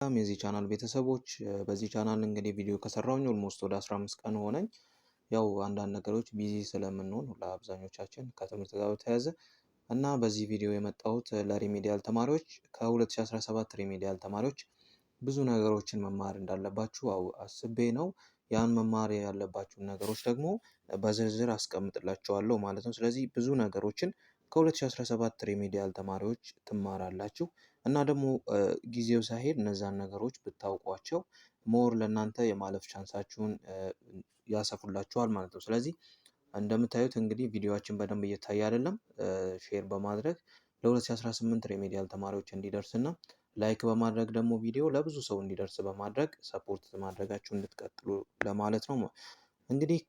ዌልካም የዚህ ቻናል ቤተሰቦች። በዚህ ቻናል እንግዲህ ቪዲዮ ከሰራሁኝ ኦልሞስት ወደ 15 ቀን ሆነኝ። ያው አንዳንድ ነገሮች ቢዚ ስለምንሆን ለአብዛኞቻችን ከትምህርት ጋር በተያያዘ እና በዚህ ቪዲዮ የመጣሁት ለሪሜዲያል ተማሪዎች ከ2017 ሪሜዲያል ተማሪዎች ብዙ ነገሮችን መማር እንዳለባችሁ አስቤ ነው። ያን መማር ያለባችሁን ነገሮች ደግሞ በዝርዝር አስቀምጥላችኋለሁ ማለት ነው። ስለዚህ ብዙ ነገሮችን ከ2017 ሪሜዲያል ተማሪዎች ትማራላችሁ እና ደግሞ ጊዜው ሳይሄድ እነዛን ነገሮች ብታውቋቸው ሞር ለእናንተ የማለፍ ቻንሳችሁን ያሰፉላችኋል ማለት ነው። ስለዚህ እንደምታዩት እንግዲህ ቪዲዮአችን በደንብ እየታየ አይደለም። ሼር በማድረግ ለ2018 ሬሜዲያል ተማሪዎች እንዲደርስ እና ላይክ በማድረግ ደግሞ ቪዲዮ ለብዙ ሰው እንዲደርስ በማድረግ ሰፖርት ማድረጋችሁ እንድትቀጥሉ ለማለት ነው። እንግዲህ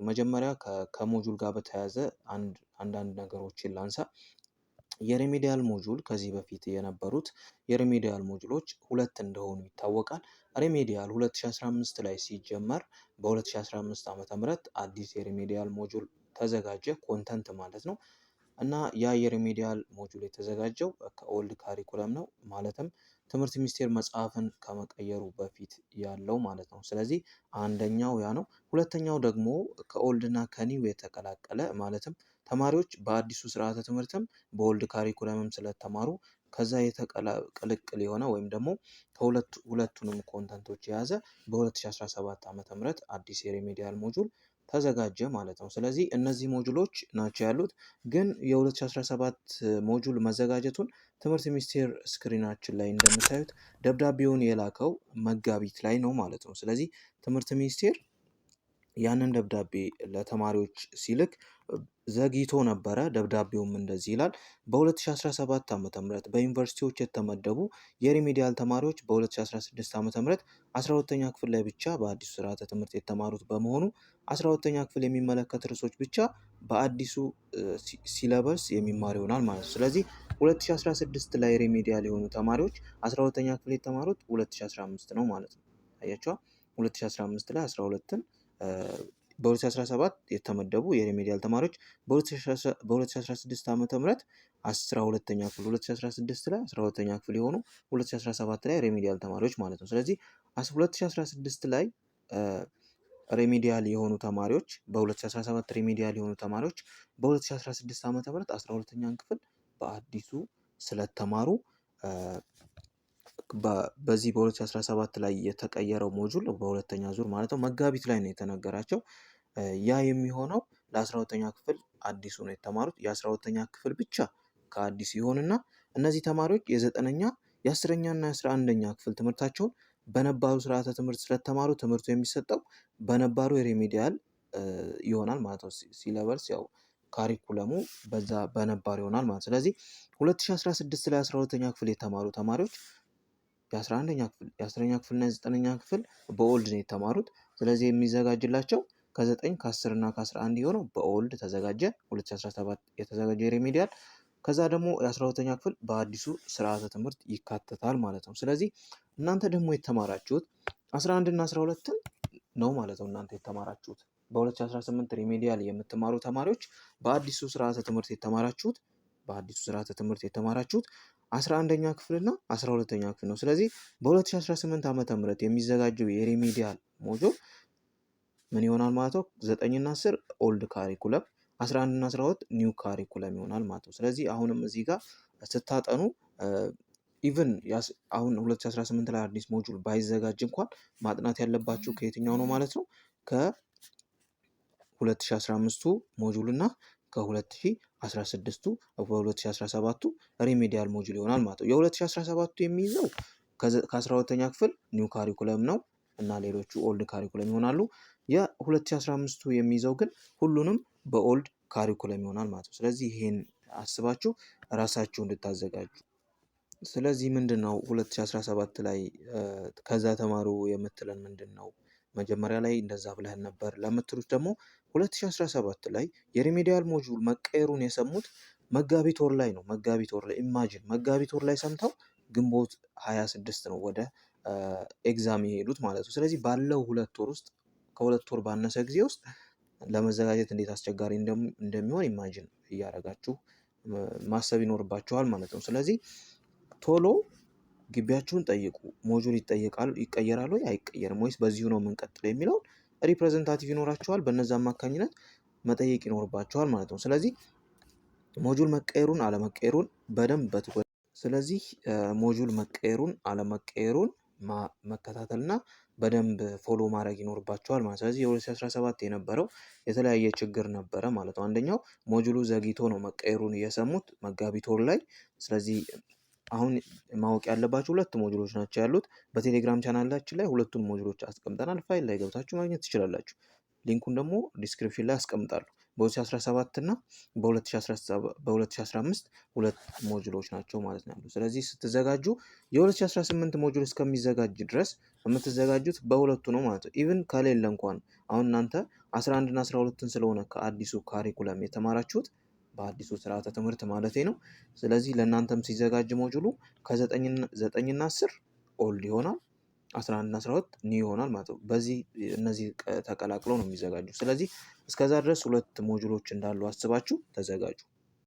መጀመሪያ ከሞጁል ጋር በተያያዘ አንዳንድ ነገሮችን ላንሳ። የሪሜዲያል ሞጁል ከዚህ በፊት የነበሩት የሪሜዲያል ሞጁሎች ሁለት እንደሆኑ ይታወቃል። ሪሜዲያል 2015 ላይ ሲጀመር በ2015 ዓ.ም አዲስ የሪሜዲያል ሞጁል ተዘጋጀ፣ ኮንተንት ማለት ነው። እና ያ የሪሜዲያል ሞጁል የተዘጋጀው ከኦልድ ካሪኩለም ነው፣ ማለትም ትምህርት ሚኒስቴር መጽሐፍን ከመቀየሩ በፊት ያለው ማለት ነው። ስለዚህ አንደኛው ያ ነው። ሁለተኛው ደግሞ ከኦልድ እና ከኒው የተቀላቀለ ማለትም ተማሪዎች በአዲሱ ስርዓተ ትምህርትም በኦልድ ካሪኩለምም ስለተማሩ ከዛ ቅልቅል የሆነ ወይም ደግሞ ሁለቱንም ኮንተንቶች የያዘ በ2017 ዓ.ም አዲስ የሪሜዲያል ሞጁል ተዘጋጀ ማለት ነው። ስለዚህ እነዚህ ሞጁሎች ናቸው ያሉት። ግን የ2017 ሞጁል መዘጋጀቱን ትምህርት ሚኒስቴር ስክሪናችን ላይ እንደምታዩት ደብዳቤውን የላከው መጋቢት ላይ ነው ማለት ነው። ስለዚህ ትምህርት ሚኒስቴር ያንን ደብዳቤ ለተማሪዎች ሲልክ ዘግይቶ ነበረ። ደብዳቤውም እንደዚህ ይላል። በ2017 ዓ.ም በዩኒቨርሲቲዎች የተመደቡ የሪሜዲያል ተማሪዎች በ2016 ዓ.ም 12ኛ ክፍል ላይ ብቻ በአዲሱ ስርዓተ ትምህርት የተማሩት በመሆኑ 12ኛ ክፍል የሚመለከት ርዕሶች ብቻ በአዲሱ ሲለበስ የሚማር ይሆናል ማለት ነው። ስለዚህ 2016 ላይ ሪሜዲያል የሆኑ ተማሪዎች 12ኛ ክፍል የተማሩት 2015 ነው ማለት ነው። አያችኋ 2015 ላይ 12ን በ2017 የተመደቡ የሪሜዲያል ተማሪዎች በ2016 ዓ.ም 12ኛ ክፍል 2016 ላይ 12ኛ ክፍል የሆኑ 2017 ላይ ሪሜዲያል ተማሪዎች ማለት ነው። ስለዚህ 2016 ላይ ሪሜዲያል የሆኑ ተማሪዎች በ2017 ሪሜዲያል የሆኑ ተማሪዎች በ2016 ዓ.ም 12ኛን ክፍል በአዲሱ ስለተማሩ በዚህ በ2017 ላይ የተቀየረው ሞጁል በሁለተኛ ዙር ማለት ነው መጋቢት ላይ ነው የተነገራቸው። ያ የሚሆነው ለ12ኛ ክፍል አዲሱ ነው የተማሩት። የ12ኛ ክፍል ብቻ ከአዲስ ይሆንና እነዚህ ተማሪዎች የ9ኛ የ10ኛ እና የ11ኛ ክፍል ትምህርታቸውን በነባሩ ስርዓተ ትምህርት ስለተማሩ ትምህርቱ የሚሰጠው በነባሩ የሪሜዲያል ይሆናል ማለት ነው። ሲለበስ ያው ካሪኩለሙ በዛ በነባር ይሆናል ማለት። ስለዚህ 2016 ላይ 12ኛ ክፍል የተማሩ ተማሪዎች የ11ኛ ክፍል የ10ኛ ክፍል እና የ9ኛ ክፍል በኦልድ ነው የተማሩት። ስለዚህ የሚዘጋጅላቸው ከ9 ከ10 እና ከ11 የሆነው በኦልድ ተዘጋጀ 2017 የተዘጋጀ ሪሜዲያል። ከዛ ደግሞ የ12ኛ ክፍል በአዲሱ ስርዓተ ትምህርት ይካተታል ማለት ነው። ስለዚህ እናንተ ደግሞ የተማራችሁት 11 እና 12ን ነው ማለት ነው። እናንተ የተማራችሁት በ2018 ሪሜዲያል የምትማሩ ተማሪዎች በአዲሱ ስርዓተ ትምህርት የተማራችሁት 11ኛ ክፍል እና 12ኛ ክፍል ነው። ስለዚህ በ2018 ዓመተ ምህረት የሚዘጋጀው የሪሜዲያል ሞጁል ምን ይሆናል ማለት ነው? 9 እና 10 ኦልድ ካሪኩለም፣ 11 እና 12 ኒው ካሪኩለም ይሆናል ማለት ነው። ስለዚህ አሁንም እዚህ ጋር ስታጠኑ ኢቭን አሁን 2018 ላይ አዲስ ሞጁል ባይዘጋጅ እንኳን ማጥናት ያለባችሁ ከየትኛው ነው ማለት ነው? ከ2015ቱ ሞጁል እና ከ2016ቱ በ2017ቱ ሪሜዲያል ሞጁል ይሆናል ማለት ነው። የ2017ቱ የሚይዘው ከ12ኛ ክፍል ኒው ካሪኩለም ነው እና ሌሎቹ ኦልድ ካሪኩለም ይሆናሉ። የ2015ቱ የሚይዘው ግን ሁሉንም በኦልድ ካሪኩለም ይሆናል ማለት ነው። ስለዚህ ይሄን አስባችሁ ራሳችሁ እንድታዘጋጁ። ስለዚህ ምንድነው 2017 ላይ ከዛ ተማሩ የምትለን ምንድነው? መጀመሪያ ላይ እንደዛ ብለህን ነበር ለምትሉት ደግሞ 2017 ላይ የሪሜዲያል ሞጁል መቀየሩን የሰሙት መጋቢት ወር ላይ ነው። መጋቢት ወር ላይ ኢማጂን መጋቢት ወር ላይ ሰምተው ግንቦት 26 ነው ወደ ኤግዛም የሄዱት ማለት ነው። ስለዚህ ባለው 2 ወር ውስጥ ከ2 ወር ባነሰ ጊዜ ውስጥ ለመዘጋጀት እንዴት አስቸጋሪ እንደሚሆን ኢማጂን እያደረጋችሁ ማሰብ ይኖርባችኋል ማለት ነው። ስለዚህ ቶሎ ግቢያችሁን ጠይቁ። ሞጁል ይቀየራል ወይ አይቀየርም ወይስ በዚሁ ነው የምንቀጥለው የሚለውን ሪፕሬዘንታቲቭ ይኖራቸዋል። በነዛ አማካኝነት መጠየቅ ይኖርባቸዋል ማለት ነው። ስለዚህ ሞጁል መቀየሩን አለመቀየሩን በደንብ በትኩረት ስለዚህ ሞጁል መቀየሩን አለመቀየሩን መከታተልና በደንብ ፎሎ ማድረግ ይኖርባቸዋል ማለት። ስለዚህ የ2017 የነበረው የተለያየ ችግር ነበረ ማለት ነው። አንደኛው ሞጁሉ ዘግይቶ ነው መቀየሩን የሰሙት መጋቢት ወር ላይ። ስለዚህ አሁን ማወቅ ያለባቸው 2 ሞጁሎች ናቸው ያሉት። በቴሌግራም ቻናላችን ላይ 2ቱን ሞጁሎች አስቀምጠናል። ፋይል ላይ ገብታችሁ ማግኘት ትችላላችሁ። ሊንኩን ደግሞ ዲስክሪፕሽን ላይ አስቀምጣለሁ። በ2017 እና በ2015 2 ሞጁሎች ናቸው ማለት ነው ያሉት። ስለዚህ ስትዘጋጁ የ2018 ሞጁል እስከሚዘጋጅ ድረስ የምትዘጋጁት በ2ቱ ነው ማለት ነው። ኢቭን ከሌለ እንኳን አሁን እናንተ 11 እና 12ን ስለሆነ ከአዲሱ ካሪኩለም የተማራችሁት በአዲሱ ስርዓተ ትምህርት ማለት ነው። ስለዚህ ለእናንተም ሲዘጋጅ ሞጁሉ ከ9 እና 10 ኦልድ ይሆናል፣ 11 እና 12 ኒው ይሆናል ማለት ነው። በዚህ እነዚህ ተቀላቅለው ነው የሚዘጋጁ። ስለዚህ እስከዛ ድረስ 2 ሞጁሎች እንዳሉ አስባችሁ ተዘጋጁ።